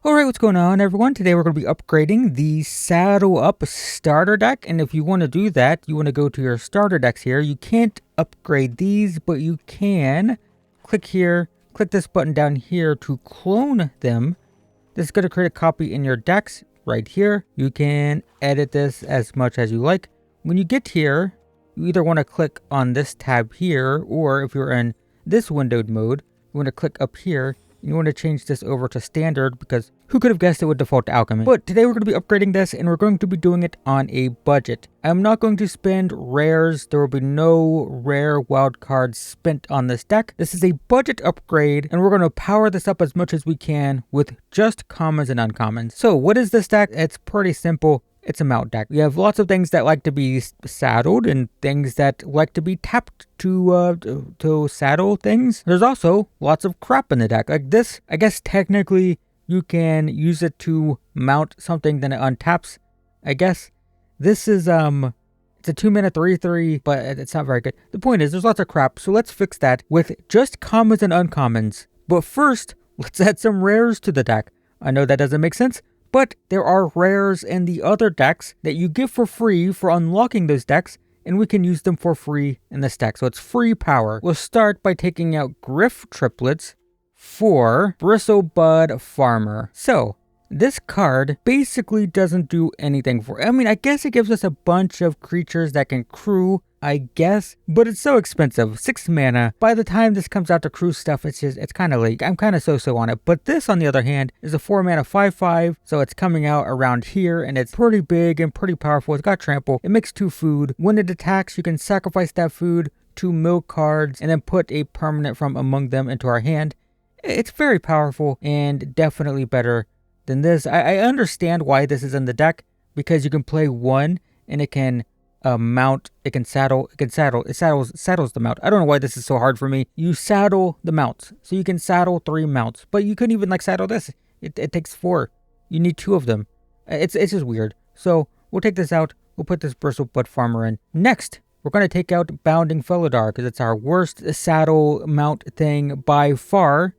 Alright, what's going on everyone? Today we're going to be upgrading the Saddle Up starter deck, and if you want to do that, you want to go to your starter decks here. You can't upgrade these, but you can click here, click this button down here to clone them. This is going to create a copy in your decks right here. You can edit this as much as you like. When you get here, you either want to click on this tab here, or if you're in this windowed mode, you want to click up here. You want to change this over to standard because who could have guessed it would default to alchemy? But today we're going to be upgrading this and we're going to be doing it on a budget. I'm not going to spend rares. There will be no rare wild cards spent on this deck. This is a budget upgrade and we're going to power this up as much as we can with just commons and uncommons. So what is this deck? It's pretty simple. It's a mount deck. We have lots of things that like to be saddled and things that like to be tapped to saddle things. There's also lots of crap in the deck. Like this, I guess technically you can use it to mount something then it untaps. I guess this is it's a 2-mana 3/3, but it's not very good. The point is there's lots of crap, so let's fix that with just commons and uncommons. But first, let's add some rares to the deck. I know that doesn't make sense, but there are rares in the other decks that you get for free for unlocking those decks, and we can use them for free in this deck. So it's free power. We'll start by taking out Griff triplets for Bristlebud Farmer. So this card basically doesn't do anything for, I guess it gives us a bunch of creatures that can crew, I guess, but it's so expensive. 6 mana. By the time this comes out to crew stuff, it's kind of late. I'm kind of so on it. But this, on the other hand, is a 4 mana 5/5, so it's coming out around here, and it's pretty big and pretty powerful. It's got trample. It makes 2 food. When it attacks, you can sacrifice that food to mill cards, and then put a permanent from among them into our hand. It's very powerful, and definitely better than this. I understand why this is in the deck, because you can play one, and it can mount, it saddles the mount. I don't know why this is so hard for me. You saddle the mounts, so you can saddle 3 mounts, but you couldn't even saddle this. It takes 4. You need 2 of them. It's just weird. So we'll take this out. We'll put this Bristlebud Farmer in. Next, we're going to take out Bounding Felidar because it's our worst saddle mount thing by far.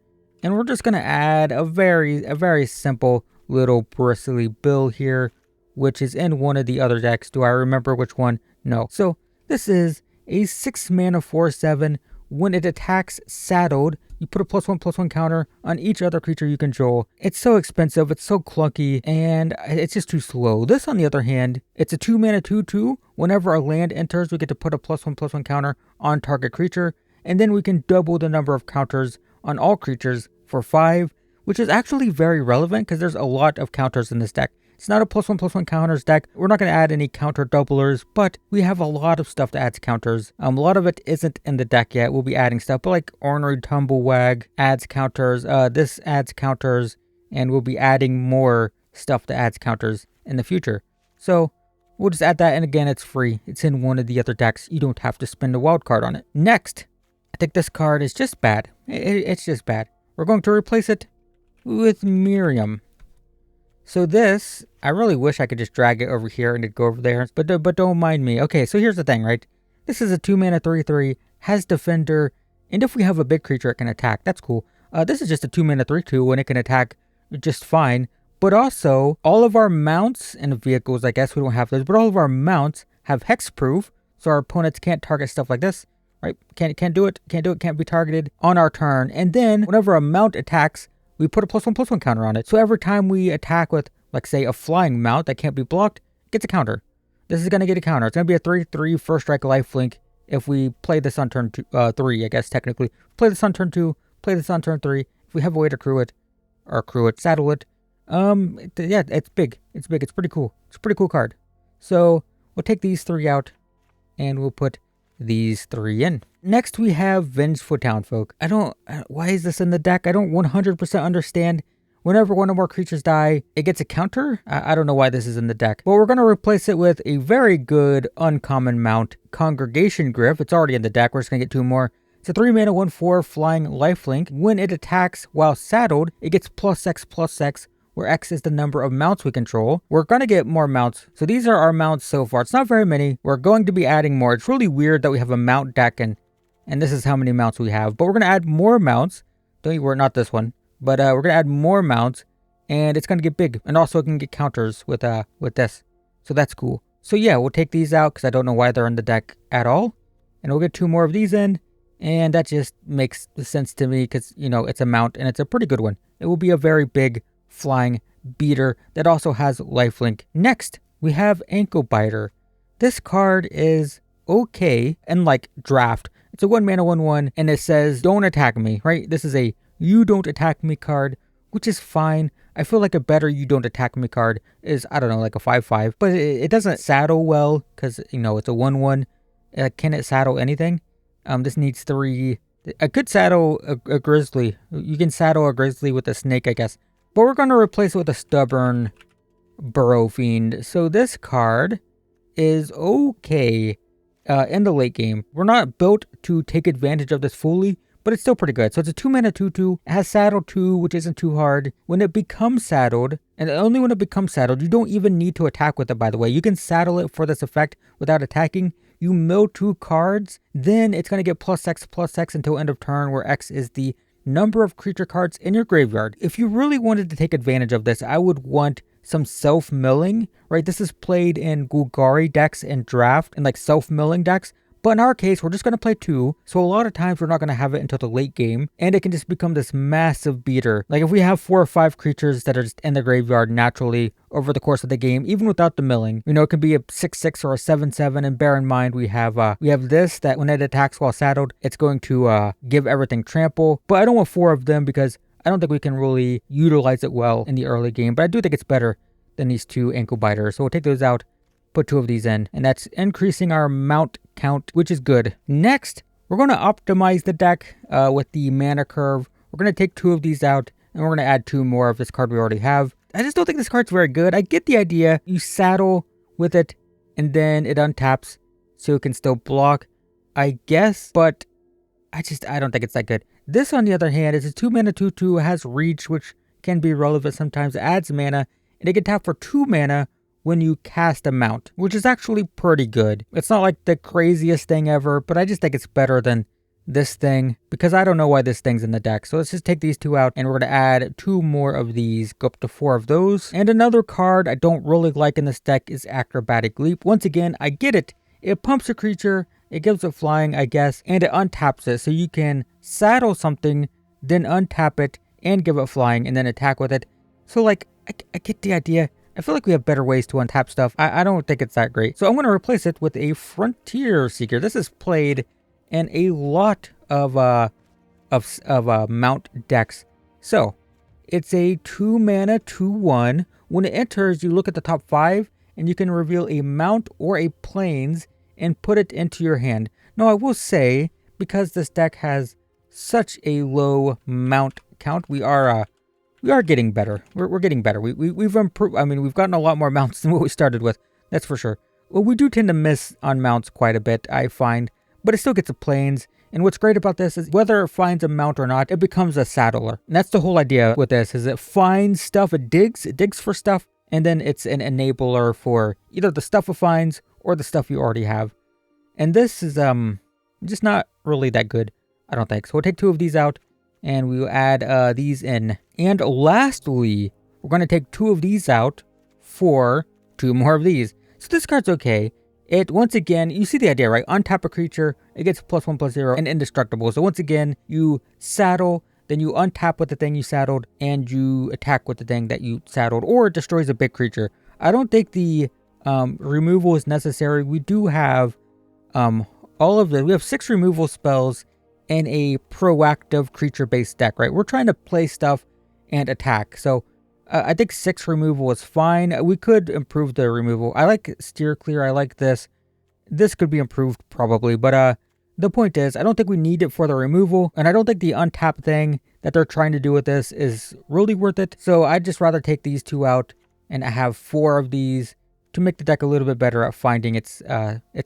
And we're just going to add a very simple little bristly bill here, which is in one of the other decks. Do I remember which one? No. So this is a 6 mana 4/7. When it attacks saddled, you put a +1/+1 counter on each other creature you control. It's so expensive, it's so clunky, and it's just too slow. This, on the other hand, it's a 2 mana 2/2. Whenever a land enters, we get to put a +1/+1 counter on target creature, and then we can double the number of counters on all creatures for 5, which is actually very relevant because there's a lot of counters in this deck. It's not a +1/+1 counters deck. We're not going to add any counter doublers, but we have a lot of stuff that adds counters. A lot of it isn't in the deck yet. We'll be adding stuff, but like Ornery Tumblewag adds counters. This adds counters, and we'll be adding more stuff that adds counters in the future. So we'll just add that, and again, it's free. It's in one of the other decks. You don't have to spend a wild card on it. Next, I think this card is just bad. It's just bad. We're going to replace it with Miriam. So this, I really wish I could just drag it over here and it'd go over there, but don't mind me. Okay, so here's the thing, right? This is a 2 mana 3/3, has Defender, and if we have a big creature, it can attack. That's cool. This is just a 2 mana 3/2, and it can attack just fine. But also, all of our mounts and vehicles, I guess we don't have those, but all of our mounts have hexproof, so our opponents can't target stuff like this. Right? Can't do it, can't be targeted on our turn. And then whenever a mount attacks, we put a +1/+1 counter on it. So every time we attack with, like, say, a flying mount that can't be blocked, it gets a counter. This is going to get a counter. It's going to be a 3/3 first strike lifelink if we play this on turn 3, I guess, technically. Play this on turn 2, play this on turn 3. If we have a way to saddle it. Yeah, it's big. It's big. It's pretty cool. It's a pretty cool card. So we'll take these 3 out, and we'll put these 3 in. Next, we have Vengeful Townfolk. Why is this in the deck? I don't 100% understand. Whenever one or more creatures die, it gets a counter? I don't know why this is in the deck. But we're going to replace it with a very good uncommon mount, Congregation Griff. It's already in the deck. We're just going to get 2 more. It's a 3 mana 1/4 flying lifelink. When it attacks while saddled, it gets +X/+X, where X is the number of mounts we control. We're going to get more mounts. So these are our mounts so far. It's not very many. We're going to be adding more. It's really weird that we have a mount deck and this is how many mounts we have. But we're going to add more mounts. Don't you worry, not this one. But we're going to add more mounts. and it's going to get big. And also it can get counters with this. So that's cool. So yeah, we'll take these out because I don't know why they're in the deck at all. And we'll get 2 more of these in. And that just makes sense to me because, you know, it's a mount and it's a pretty good one. It will be a very big flying beater that also has lifelink. Next, we have Ankle Biter. This card is okay and like draft. It's a 1 mana 1/1 and it says don't attack me, right? This is a you don't attack me card, which is fine. I feel like a better you don't attack me card is, I don't know, like a 5/5. But it doesn't saddle well because, you know, it's a 1/1. Can it saddle anything? This needs 3. I could saddle a grizzly. You can saddle a grizzly with a snake, I guess. But we're going to replace it with a stubborn burrow fiend. So this card is okay in the late game. We're not built to take advantage of this fully, but it's still pretty good. So it's a 2 mana 2/2. It has saddle 2, which isn't too hard. When it becomes saddled, and only when it becomes saddled, you don't even need to attack with it, by the way. You can saddle it for this effect without attacking. You mill 2 cards, then it's going to get +X until end of turn, where X is the number of creature cards in your graveyard. If you really wanted to take advantage of this, I would want some self-milling, right? This is played in Golgari decks and draft and like self-milling decks. But in our case, we're just going to play 2, so a lot of times we're not going to have it until the late game, and it can just become this massive beater. Like if we have 4 or 5 creatures that are just in the graveyard naturally over the course of the game, even without the milling, you know, it can be a 6/6 or a 7/7, and bear in mind we have this, that when it attacks while saddled, it's going to give everything trample, but I don't want 4 of them because I don't think we can really utilize it well in the early game, but I do think it's better than these 2 Ankle Biters, so we'll take those out. Put 2 of these in, and that's increasing our mount count, which is good. Next, we're going to optimize the deck with the mana curve. We're going to take 2 of these out, and we're going to add 2 more of this card we already have. I just don't think this card's very good. I get the idea. You saddle with it, and then it untaps, so it can still block, I guess, but I don't think it's that good. This, on the other hand, is a 2 mana 2/2. It has reach, which can be relevant sometimes. It adds mana, and it can tap for 2 mana when you cast a mount, which is actually pretty good. It's not like the craziest thing ever, but I just think it's better than this thing because I don't know why this thing's in the deck. So let's just take these 2 out and we're going to add 2 more of these, go up to 4 of those. And another card I don't really like in this deck is Acrobatic Leap. Once again, I get it. It pumps a creature, it gives it flying, I guess, and it untaps it. So you can saddle something, then untap it and give it flying and then attack with it. So like, I get the idea. I feel like we have better ways to untap stuff. I don't think it's that great. So I'm going to replace it with a Frontier Seeker. This is played in a lot of mount decks. So it's a 2 mana 2/1. When it enters, you look at the top 5 and you can reveal a mount or a plains and put it into your hand. Now I will say, because this deck has such a low mount count, we are getting better. We're getting better. We've improved. I mean, we've gotten a lot more mounts than what we started with. That's for sure. Well, we do tend to miss on mounts quite a bit, I find, but it still gets a plains. And what's great about this is whether it finds a mount or not, it becomes a saddler. And that's the whole idea with this, is it finds stuff, it digs for stuff, and then it's an enabler for either the stuff it finds or the stuff you already have. And this is just not really that good, I don't think. So we'll take 2 of these out. And we will add these in. And lastly, we're going to take 2 of these out for 2 more of these. So this card's okay. It, once again, you see the idea, right? Untap a creature, it gets +1/+0 and indestructible. So once again, you saddle, then you untap with the thing you saddled, and you attack with the thing that you saddled, or it destroys a big creature. I don't think the removal is necessary. We do have all of the, we have 6 removal spells in a proactive creature-based deck, right? We're trying to play stuff and attack. So I think 6 removal is fine. We could improve the removal. I like Steer Clear. I like this. This could be improved probably, but the point is, I don't think we need it for the removal, and I don't think the untap thing that they're trying to do with this is really worth it. So I'd just rather take these 2 out and have 4 of these to make the deck a little bit better at finding its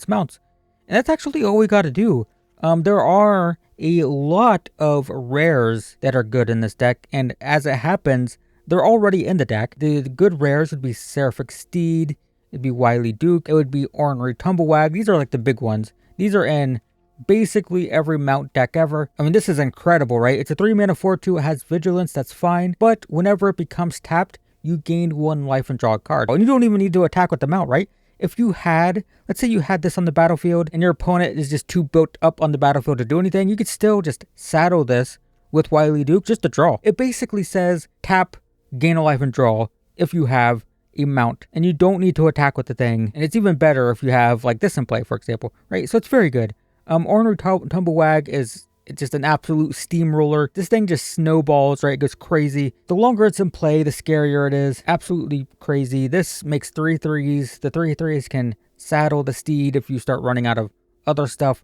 mounts. And that's actually all we got to do. There are a lot of rares that are good in this deck, and as it happens, they're already in the deck. The good rares would be Seraphic Steed, it'd be Wily Duke, it would be Ornery Tumblewag. These are like the big ones. These are in basically every mount deck ever. I mean, this is incredible, right? It's a 3-mana 4/2, it has vigilance, that's fine, but whenever it becomes tapped, you gain 1 life and draw a card. And you don't even need to attack with the mount, right? If you had, let's say you had this on the battlefield and your opponent is just too built up on the battlefield to do anything, you could still just saddle this with Wily Duke just to draw. It basically says tap, gain a life and draw if you have a mount, and you don't need to attack with the thing. And it's even better if you have like this in play, for example, right? So it's very good. Ornery Tumblewag is just an absolute steamroller. This thing just snowballs, right? It goes crazy. The longer it's in play, the scarier it is. Absolutely crazy. This makes 3/3s. The 3/3s can saddle the steed if you start running out of other stuff.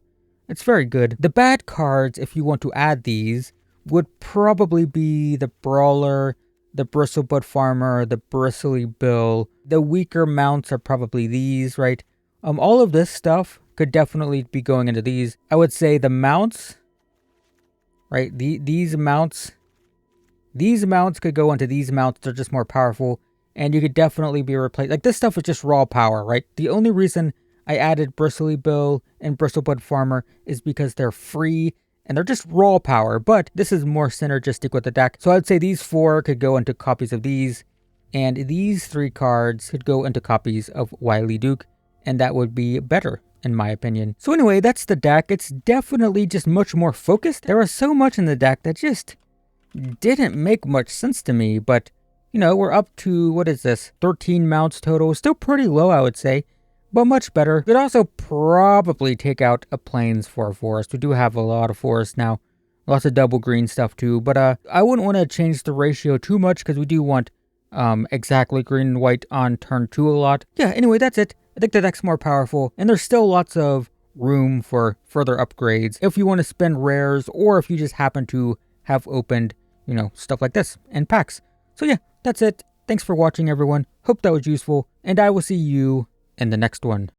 It's very good. The bad cards, if you want to add these, would probably be the Brawler, the Bristlebud Farmer, the Bristly Bill. The weaker mounts are probably these, right? All of this stuff could definitely be going into these. I would say the mounts, right? These mounts could go into these mounts. They're just more powerful, and you could definitely be replaced. Like, this stuff is just raw power, right? The only reason I added Bristly Bill and Bristlebud Farmer is because they're free and they're just raw power, but this is more synergistic with the deck. So I'd say these 4 could go into copies of these, and these 3 cards could go into copies of Wily Duke, and that would be better, in my opinion. So anyway, that's the deck. It's definitely just much more focused. There was so much in the deck that just didn't make much sense to me, but, you know, we're up to, what is this, 13 mounts total. Still pretty low, I would say, but much better. Could also probably take out a plains for a forest. We do have a lot of forest now. Lots of double green stuff too, but I wouldn't want to change the ratio too much because we do want exactly green and white on turn 2 a lot. Yeah, anyway, that's it. I think the deck's more powerful, and there's still lots of room for further upgrades if you want to spend rares, or if you just happen to have opened, you know, stuff like this in packs. So yeah, that's it. Thanks for watching, everyone. Hope that was useful, and I will see you in the next one.